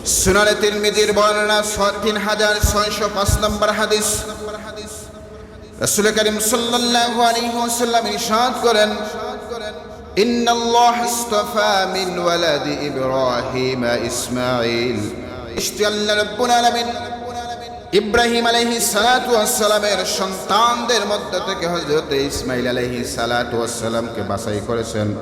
সুনানে তিরমিজির বর্ণনা 3605 নম্বর হাদিস। রাসূল করিম সাল্লাল্লাহু আলাইহি ওয়াসাল্লাম ইরশাদ করেন, ইন্নাল্লাহ ইসতাফা মিন ওয়ালাদি ইব্রাহিম ইসমাঈল। আল্লাহ রাব্বুল আলামিন ইব্রাহিম আলাইহিস সালাতু ওয়াস সালামের সন্তানদের মধ্যে থেকে হযরত ইসমাঈল আলাইহিস সালাতু ওয়াস সালামকে বাছাই করেছেন।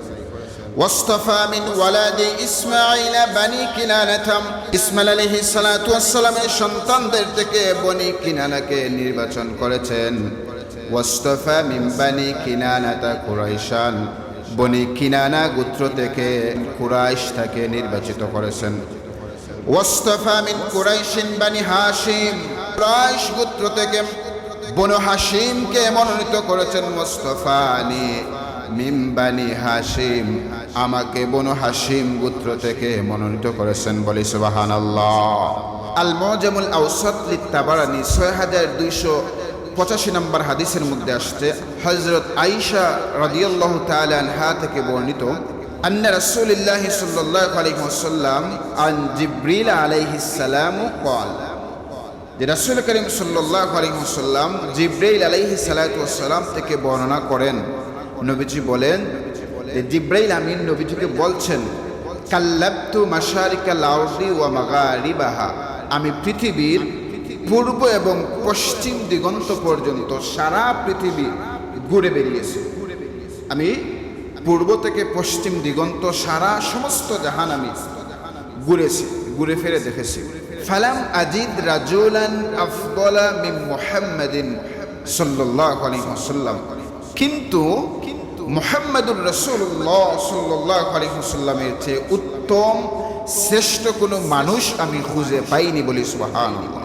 ওয়াসতাফা মিন ওয়ালাদি ইসমাঈল বানি কিনানাতা। ইসমাঈল আলাইহিস সালাতু ওয়াস সালামের সন্তানদের থেকে বনি কিনানাকে নির্বাচন করেছেন। ওয়াসতাফা মিন বানি কিনানাতা কুরাইশান। বনি কিনানা গোত্র থেকে কুরাইশ তাকে নির্বাচিত করেছেন। ওয়াসতাফা মিন কুরাইশিন বানি হাশিম। কুরাইশ গোত্র থেকে বনু হাশিমকে মনোনীত করেছেন। মুস্তাফানি মিন বানি হাশিম। আমাকে বনু হাশিম গোত্র থেকে মনোনীত করেছেন। বলি সুবহানাল্লাহ। আল মুজামুল আওসাত লিত-তাবারানি 6285 নম্বর হাদিসের মধ্যে আসছে, হযরত আয়েশা রাদিয়াল্লাহু তাআলা আনহা থেকে বর্ণিত, আন্না রাসূলুল্লাহ সাল্লাল্লাহু আলাইহি ওয়াসাল্লাম আন জিবরিল আলাইহিস সালাম قال, যে রাসূল করিম সাল্লাল্লাহু আলাইহি ওয়াসাল্লাম জিবরাইল আলাইহিস সালাতু ওয়াস সালাম থেকে বর্ণনা করেন, নবীজি বলেন যে জিবরাইল আমিন নবীজিকে বলছেন, কাল্লাবতু মাশারিকাল আরদি ওয়া মাগারিবাহা। আমি পৃথিবীর পূর্ব এবং পশ্চিম দিগন্ত পর্যন্ত সারা পৃথিবী ঘুরে বেরিয়েছি। আমি পূর্ব থেকে পশ্চিম দিগন্ত সারা সমস্ত জাহান আমি ঘুরেছি, ঘুরে ফিরে দেখেছি। ফালাম আজিদ রাজুলান আফদলা মিন মুহাম্মাদিন সাল্লাল্লাহু আলাইহি ওয়াসাল্লাম। কিন্তু মুহাম্মাদুর রাসূলুল্লাহ সাল্লাল্লাহু আলাইহি ওয়াসাল্লামের চেয়ে উত্তম শ্রেষ্ঠ কোনো মানুষ আমি খুঁজে পাইনি। বলি সুবহানাল্লাহ।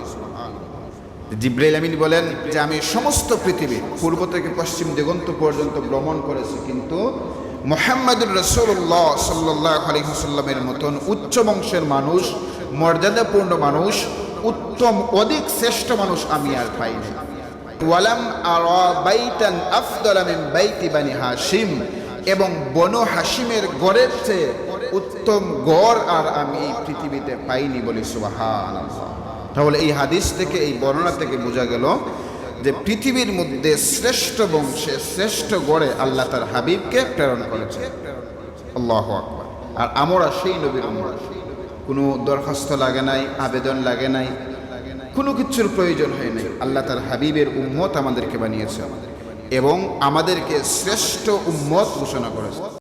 জিবরাইল আমিন বলেন যে আমি সমস্ত পৃথিবী পূর্ব থেকে পশ্চিম দিগন্ত পর্যন্ত ভ্রমণ করেছি, কিন্তু মুহাম্মাদুর রাসূলুল্লাহ সাল্লাল্লাহু আলাইহি ওয়াসাল্লামের মতন উচ্চ বংশের মানুষ, মর্যাদাপূর্ণ মানুষ, উত্তম অধিক শ্রেষ্ঠ মানুষ আমি আর পাইনি। ওয়ালাম আরা বাইতান আফদালা মিন বাইতি বানি হাশিম। এবং বনু হাশিমের গড়ের চেয়ে উত্তম গড় আর আমি পৃথিবীতে পাইনি। বলি সুবহানাল্লাহ। তাহলে এই হাদিস থেকে, এই বর্ণনা থেকে বোঝা গেল যে পৃথিবীর মধ্যে শ্রেষ্ঠ বংশে শ্রেষ্ঠ গড়ে আল্লাহ তার হাবিবকে প্রেরণ করেছে। আল্লাহু আকবার। আর আমরা সেই নবীর উম্মত। কোনো দরখাস্ত লাগে নাই, আবেদন লাগে নাই, কোনো কিছুর প্রয়োজন হয় নাই। আল্লাহ তার হাবিবের উম্মত আমাদেরকে বানিয়েছে এবং আমাদেরকে শ্রেষ্ঠ উম্মত ঘোষণা করেছে।